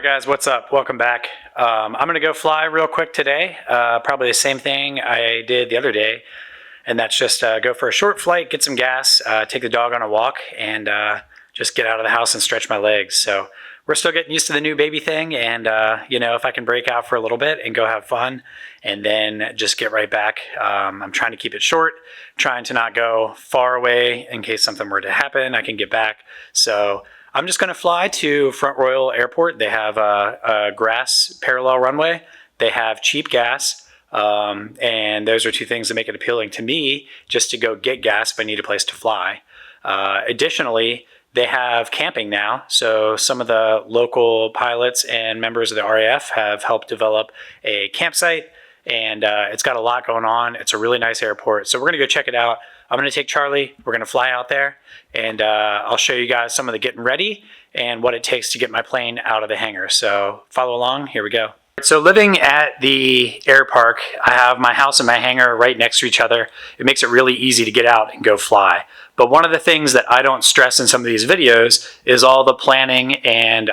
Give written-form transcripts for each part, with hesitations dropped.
Guys, what's up? Welcome back. I'm gonna go fly real quick today. Probably the same thing I did the other day, and that's just go for a short flight, get some gas, take the dog on a walk, and just get out of the house and stretch my legs. So we're still getting used to the new baby thing, and you know, if I can break out for a little bit and go have fun and then just get right back. I'm trying to keep it short, trying to not go far away in case something were to happen. I can get back. So I'm just going to fly to Front Royal Airport. They have a grass parallel runway. They have cheap gas. And those are two things that make it appealing to me, just to go get gas if I need a place to fly. Additionally, they have camping now. So some of the local pilots and members of the RAF have helped develop a campsite, and it's got a lot going on. It's a really nice airport. So we're going to go check it out. I'm going to take Charlie. We're going to fly out there, and I'll show you guys some of the getting ready and what it takes to get my plane out of the hangar. So follow along. Here we go. So living at the air park, I have my house and my hangar right next to each other. It makes it really easy to get out and go fly. But one of the things that I don't stress in some of these videos is all the planning and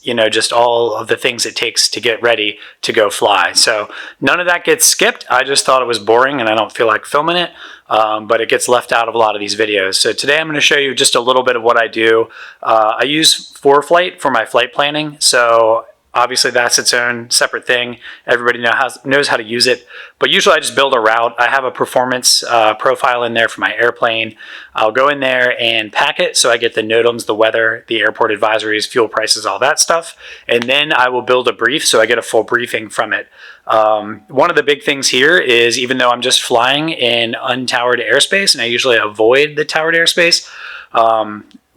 you know, just all of the things it takes to get ready to go fly. So none of that gets skipped. I just thought it was boring and I don't feel like filming it, but it gets left out of a lot of these videos. So today I'm going to show you just a little bit of what I do. I use ForeFlight for my flight planning. So obviously that's its own separate thing. Everybody knows how to use it. But usually I just build a route. I have a performance profile in there for my airplane. I'll go in there and pack it so I get the NOTAMs, the weather, the airport advisories, fuel prices, all that stuff. And then I will build a brief so I get a full briefing from it. One of the big things here is, even though I'm just flying in untowered airspace, and I usually avoid the towered airspace,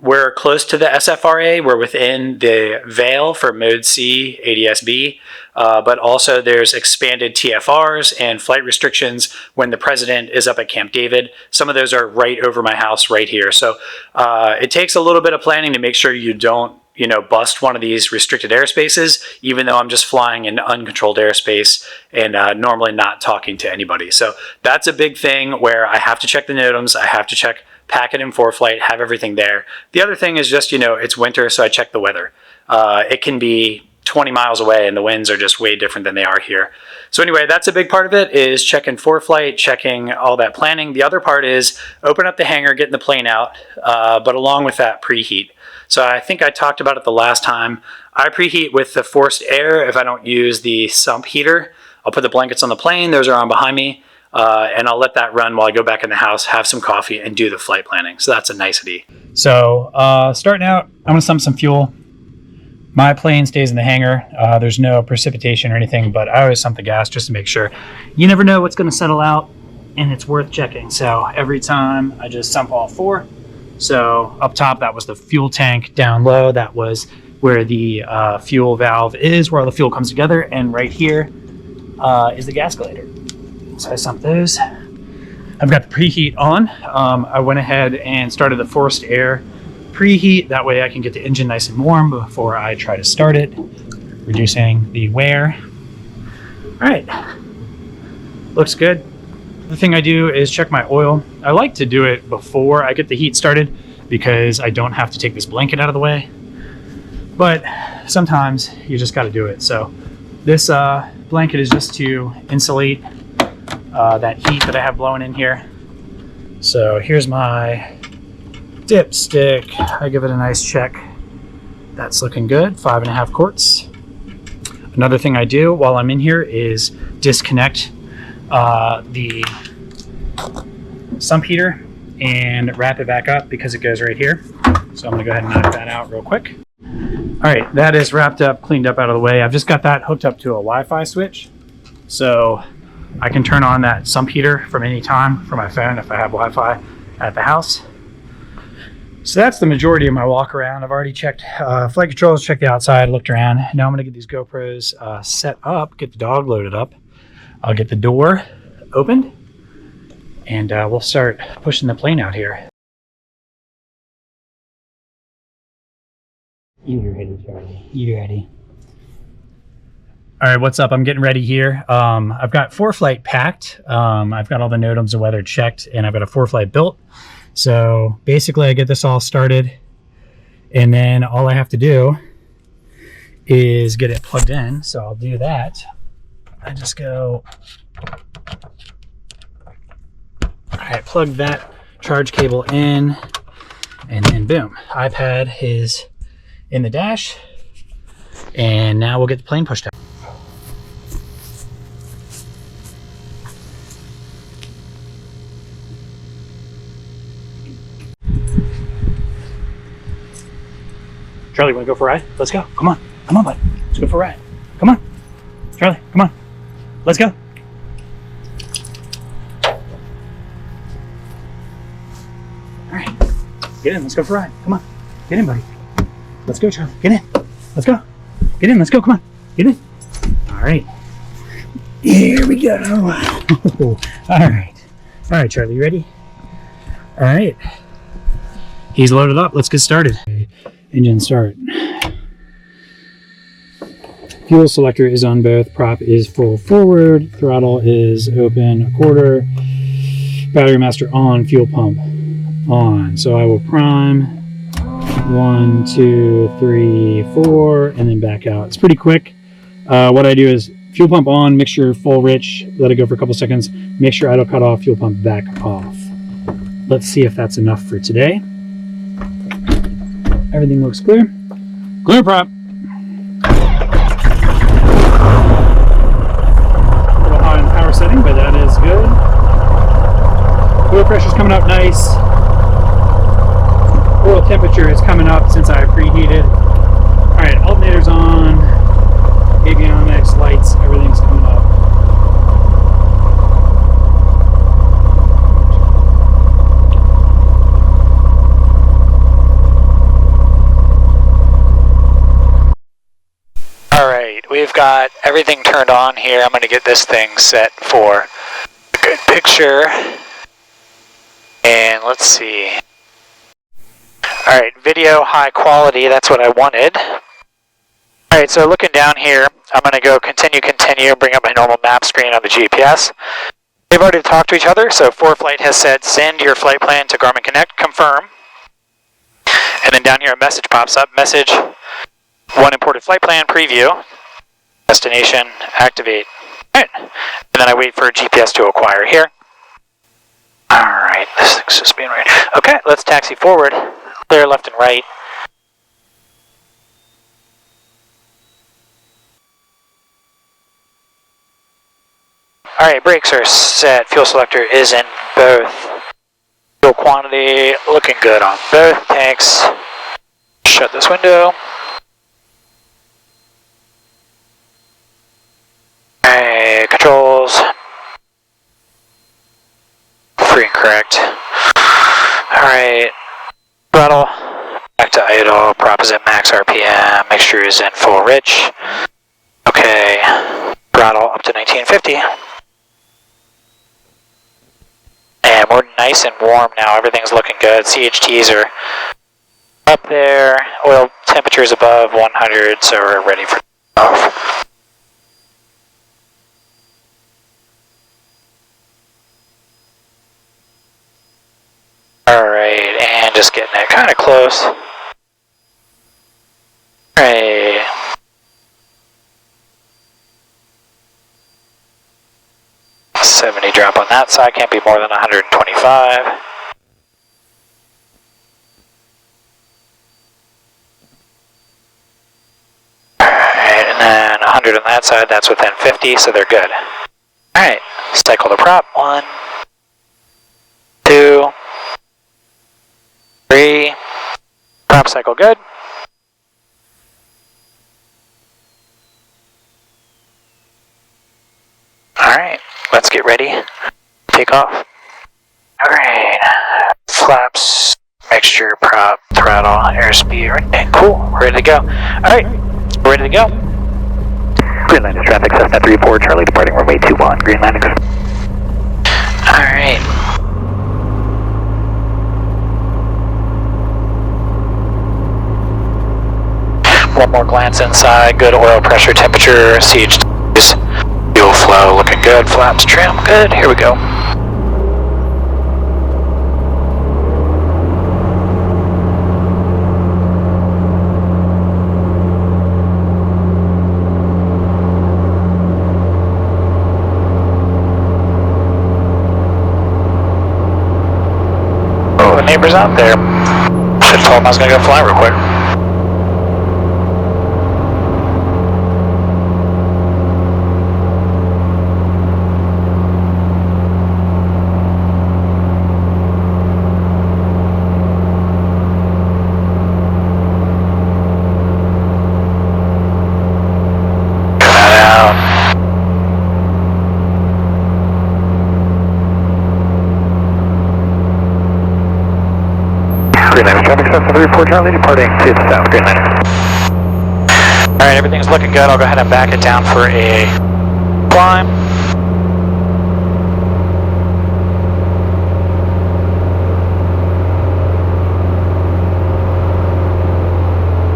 we're close to the SFRA. We're within the veil for Mode C, ADS-B, but also there's expanded TFRs and flight restrictions when the president is up at Camp David. Some of those are right over my house right here. So it takes a little bit of planning to make sure you don't, you know, bust one of these restricted airspaces, even though I'm just flying in uncontrolled airspace and normally not talking to anybody. So that's a big thing where I have to check the NOTAMs. I have to check packet in ForeFlight, have everything there. The other thing is just, you know, it's winter, so I check the weather. It can be 20 miles away and the winds are just way different than they are here. So anyway, that's a big part of it, is checking ForeFlight, checking all that planning. The other part is open up the hangar, getting the plane out, but along with that, preheat. So I think I talked about it the last time. I preheat with the forced air if I don't use the sump heater. I'll put the blankets on the plane, those are on behind me. And I'll let that run while I go back in the house, have some coffee, and do the flight planning. So that's a nicety. So starting out, I'm going to sump some fuel. My plane stays in the hangar. There's no precipitation or anything, but I always sump the gas just to make sure. You never know what's going to settle out, and it's worth checking. So every time I just sump all four. So up top, that was the fuel tank. Down low, that was where the fuel valve is, where all the fuel comes together. And right here is the gascolator. So I sump those. I've got the preheat on. I went ahead and started the forced air preheat. That way I can get the engine nice and warm before I try to start it, reducing the wear. All right, looks good. The thing I do is check my oil. I like to do it before I get the heat started because I don't have to take this blanket out of the way. But sometimes you just got to do it. So this blanket is just to insulate that heat that I have blowing in here. So here's my dipstick. I give it a nice check. That's looking good, 5.5 quarts. Another thing I do while I'm in here is disconnect the sump heater and wrap it back up because it goes right here. So I'm gonna go ahead and knock that out real quick. All right, that is wrapped up, cleaned up out of the way. I've just got that hooked up to a Wi-Fi switch. So I can turn on that sump heater from any time from my phone if I have Wi-Fi at the house. So that's the majority of my walk around. I've already checked flight controls, checked the outside, looked around. Now I'm gonna get these GoPros set up, get the dog loaded up. I'll get the door opened and we'll start pushing the plane out here. You ready, Charlie? You ready? All right, what's up? I'm getting ready here. I've got ForeFlight packed. I've got all the NOTAMs and weather checked, and I've got a ForeFlight built. So basically I get this all started, and then all I have to do is get it plugged in. So I'll do that. I just go, all right, plug that charge cable in, and then boom, iPad is in the dash, and now we'll get the plane pushed out. Charlie, want to go for a ride? Let's go. Come on. Come on, bud. Let's go for a ride. Come on. Charlie, come on. Let's go. All right. Get in. Let's go for a ride. Come on. Get in, buddy. Let's go, Charlie. Get in. Let's go. Get in. Let's go. Come on. Get in. All right. Here we go. All right. All right, Charlie. You ready? All right. He's loaded up. Let's get started. Engine start. Fuel selector is on both. Prop is full forward. Throttle is open a quarter. Battery master on. Fuel pump on. So I will prime 1, 2, 3, 4, and then back out. It's pretty quick. What I do is fuel pump on, mixture full rich, let it go for a couple seconds, make sure idle cut off, fuel pump back off. Let's see if that's enough for today. Everything looks clear. Clear prop. A little high on the power setting, but that is good. Oil pressure's coming up nice. Oil temperature is coming up since I preheated. Alright, alternator's on. Avionics, lights, everything's coming up. Alright, we've got everything turned on here. I'm going to get this thing set for a good picture. And let's see. Alright, video high quality, that's what I wanted. Alright, so looking down here, I'm going to go continue, bring up my normal map screen on the GPS. They've already talked to each other, so ForeFlight has said send your flight plan to Garmin Connect, confirm. And then down here a message pops up, message 1 imported flight plan, preview, destination, activate. Alright, and then I wait for GPS to acquire here. Alright, this thing's just being ready. Okay, let's taxi forward, clear left and right. Alright, brakes are set, fuel selector is in both. Fuel quantity looking good on both tanks. Shut this window. Alright, controls. Free and correct. Alright, throttle. Back to idle, prop is at max RPM, mixture is in full rich. Okay, throttle up to 1950. And we're nice and warm now, everything's looking good. CHTs are up there, oil temperature is above 100, so we're ready for off. Alright, and just getting it kind of close. Alright. $70 drop on that side, can't be more than 125. Alright, and then 100 on that side, that's within 50, so they're good. Alright, cycle the prop. 1, 2, 3. Prop cycle good. Alright, let's get ready. Take off. Alright, flaps, mixture, prop, throttle, airspeed, right? Cool, we're ready to go. Alright, we're ready to go. Green landing traffic, Cessna 34, Charlie departing runway 21, green landing. Alright. One more glance inside, good oil pressure, temperature, CHTs, fuel flow looking good, flaps trim, good, here we go. neighbors out there. Should have told them I was gonna go fly real quick. Traffic Cessna 34 Charlie departing to the south, Green Liner. Alright, everything's looking good. I'll go ahead and back it down for a climb.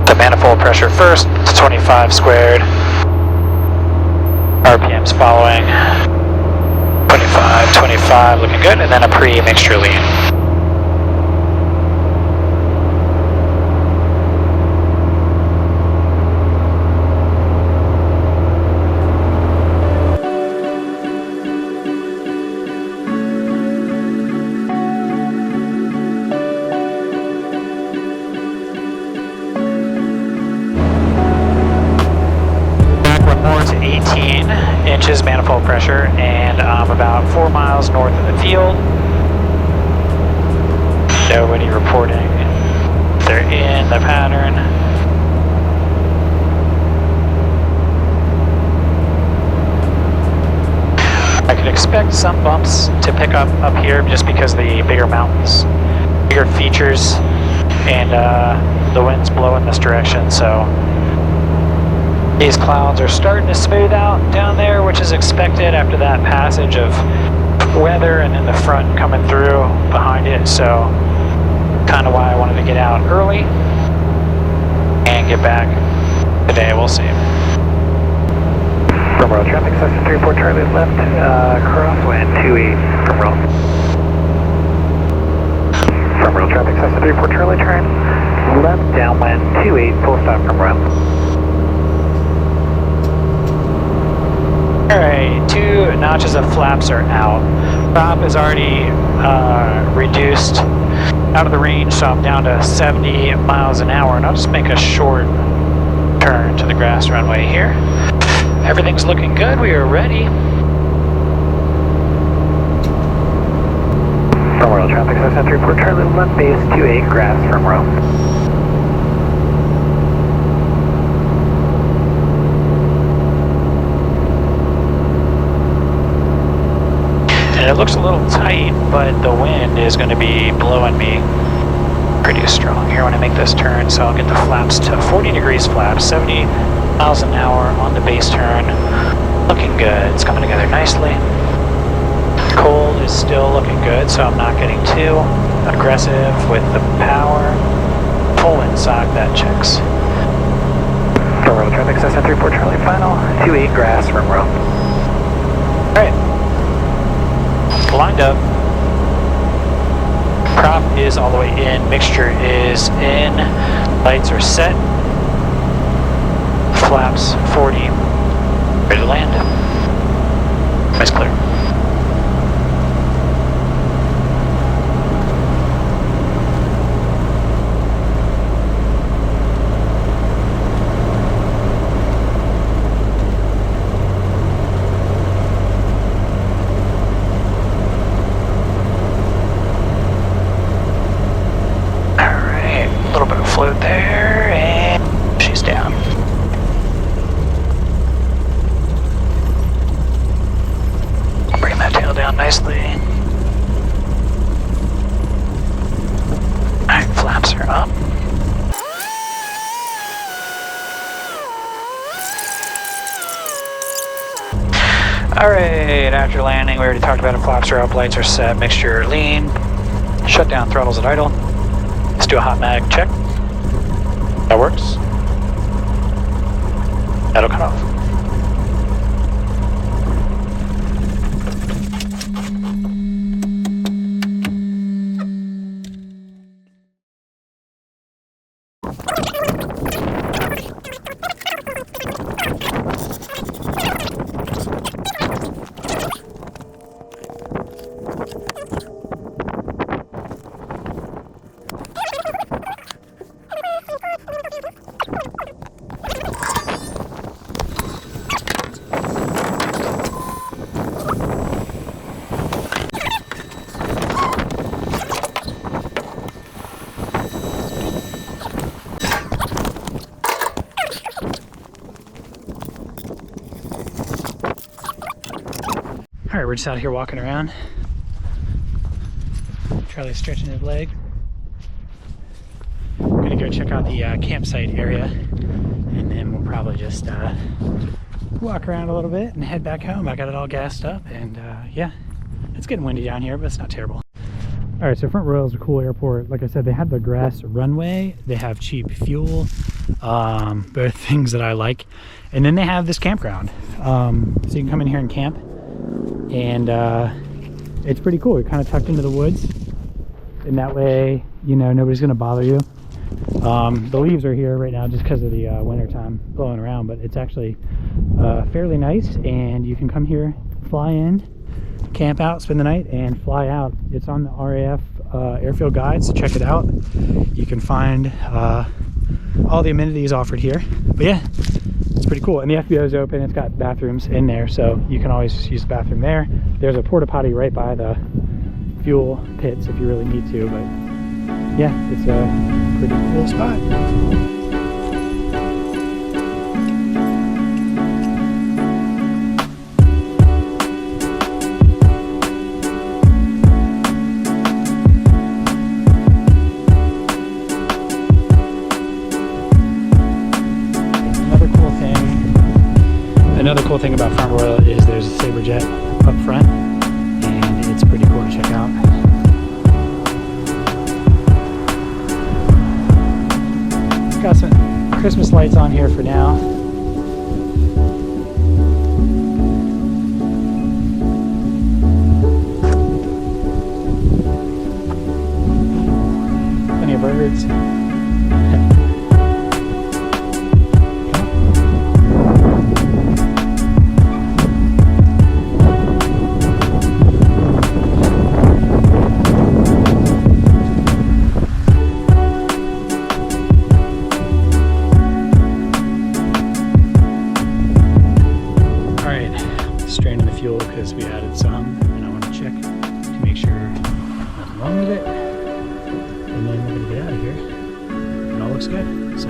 The manifold pressure first to 25 squared. RPMs following. 25, 25, looking good, and then a pre-mixture lean. To 18 inches manifold pressure, and I'm about 4 miles north of the field. Nobody reporting they're in the pattern. I could expect some bumps to pick up here just because the bigger mountains, bigger features, and the wind's blowing this direction, so these clouds are starting to smooth out down there, which is expected after that passage of weather and then the front coming through behind it. So kind of why I wanted to get out early and get back today. We'll see. From road traffic, Cessna 34 Charlie left, crosswind 28 from road. From road traffic, Cessna 34 Charlie turn left, downwind 28, full stop from road. Alright, 2 notches of flaps are out. Prop is already reduced out of the range, so I'm down to 70 miles an hour, and I'll just make a short turn to the grass runway here. Everything's looking good, we are ready. From road traffic, Cessna 34 Charlie left base 28, grass from road. And it looks a little tight, but the wind is going to be blowing me pretty strong here when I make this turn, so I'll get the flaps to 40 degrees flaps, 70 miles an hour on the base turn. Looking good. It's coming together nicely. Cold is still looking good, so I'm not getting too aggressive with the power. Full inside, that checks. From road traffic, Cessna 34 Charlie final, 28 grass from row. Alright. Lined up. Prop is all the way in, mixture is in, lights are set, flaps 40, ready to land. Nice clear. Float there, and she's down. Bring that tail down nicely. Alright, flaps are up. Alright, after landing, we already talked about it. Flaps are up, lights are set, mixture lean. Shut down throttles at idle. Let's do a hot mag check. That works. That'll cut off. we're just out here walking around. Charlie's stretching his leg. I'm gonna go check out the campsite area, and then we'll probably just walk around a little bit and head back home. I got it all gassed up, and yeah, it's getting windy down here, but it's not terrible. All right, so Front Royal is a cool airport. Like I said, they have the grass runway, they have cheap fuel, both things that I like. And then they have this campground. So you can come in here and camp, and it's pretty cool. You're kind of tucked into the woods, and that way, you know, nobody's gonna bother you. The leaves are here right now just because of the winter time blowing around, but it's actually fairly nice, and you can come here, fly in, camp out, spend the night, and fly out. It's on the RAF airfield guide, so check it out. You can find all the amenities offered here. But yeah, it's pretty cool. And the FBO is open. It's got bathrooms in there, so you can always use the bathroom there. There's a porta potty right by the fuel pits if you really need to. But yeah, it's a pretty cool spot. Another cool thing about Front Royal is there's a Sabre Jet up front, and it's pretty cool to check out. Got some Christmas lights on here for now. Plenty of birds. Because we added some, and I want to check to make sure nothing wrong with it, and then we're going to get out of here. It all looks good, so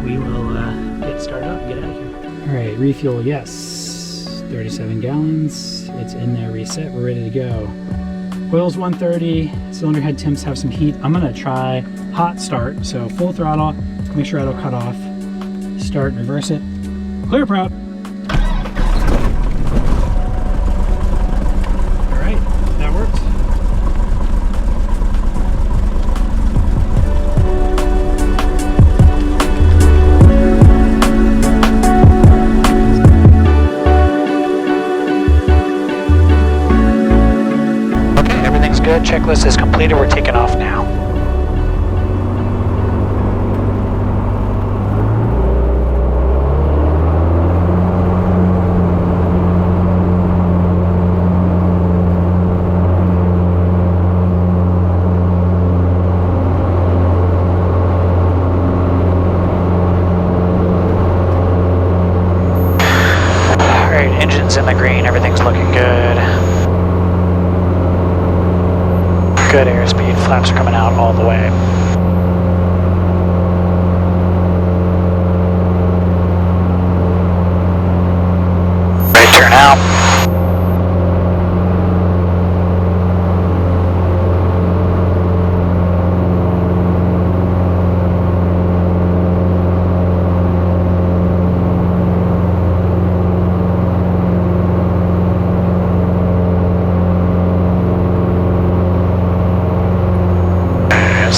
we will get started up and get out of here. All right, refuel, yes, 37 gallons. It's in there, reset. We're ready to go. Oil's 130. Cylinder head temps have some heat. I'm going to try hot start, so full throttle. Make sure it'll cut off. Start, reverse it. Clear prop. Checklist is completed. We're taking off now. All right, engine's in the green. Everything's looking good. Good airspeed, flaps are coming out all the way. Right turn out.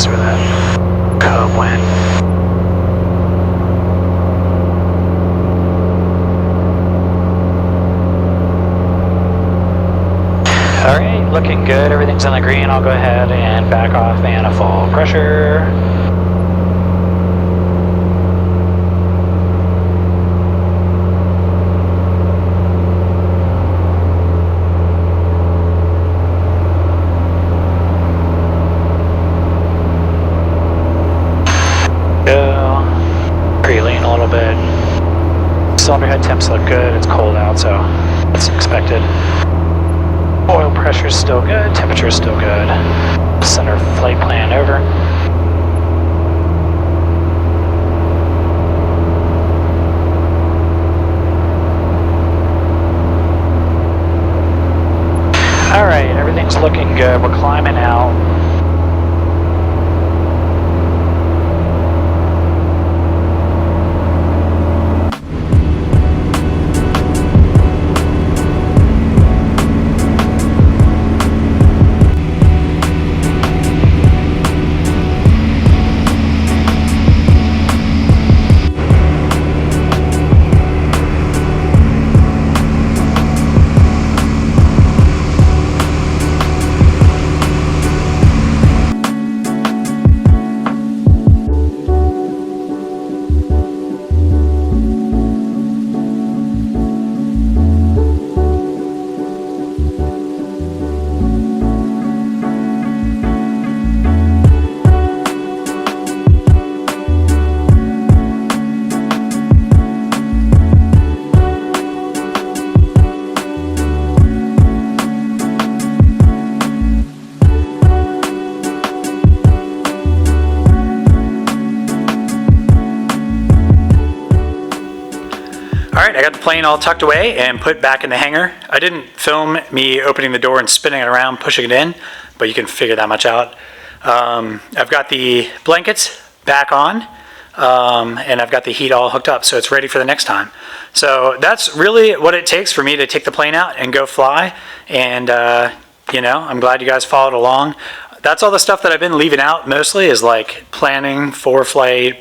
Where that cub went. Alright, looking good. Everything's on the green. I'll go ahead and back off manifold pressure. Pre-lean a little bit. Cylinder head temps look good. It's cold out, so it's expected. Oil pressure is still good. Temperature is still good. Center flight plan over. All right, everything's looking good. We're climbing out. All right, I got the plane all tucked away and put back in the hangar. I didn't film me opening the door and spinning it around, pushing it in, but you can figure that much out. I've got the blankets back on, and I've got the heat all hooked up, so it's ready for the next time. So that's really what it takes for me to take the plane out and go fly. And, I'm glad you guys followed along. That's all the stuff that I've been leaving out mostly is like planning for flight,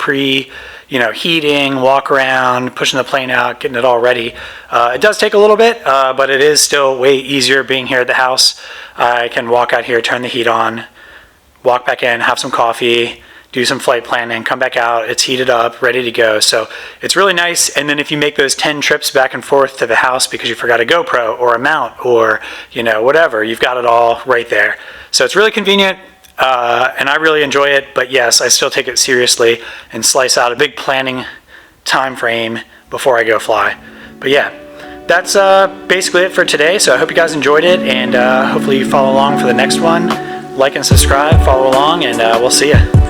heating, walk around, pushing the plane out, getting it all ready. It does take a little bit, but it is still way easier being here at the house. I can walk out here, turn the heat on, walk back in, have some coffee, do some flight planning, come back out, it's heated up, ready to go. So it's really nice. And then if you make those 10 trips back and forth to the house because you forgot a GoPro or a mount or, whatever, you've got it all right there. So it's really convenient. And I really enjoy it, but yes, I still take it seriously and slice out a big planning time frame before I go fly. But yeah, that's basically it for today. So I hope you guys enjoyed it, and hopefully you follow along for the next one. Like and subscribe, follow along, and we'll see ya.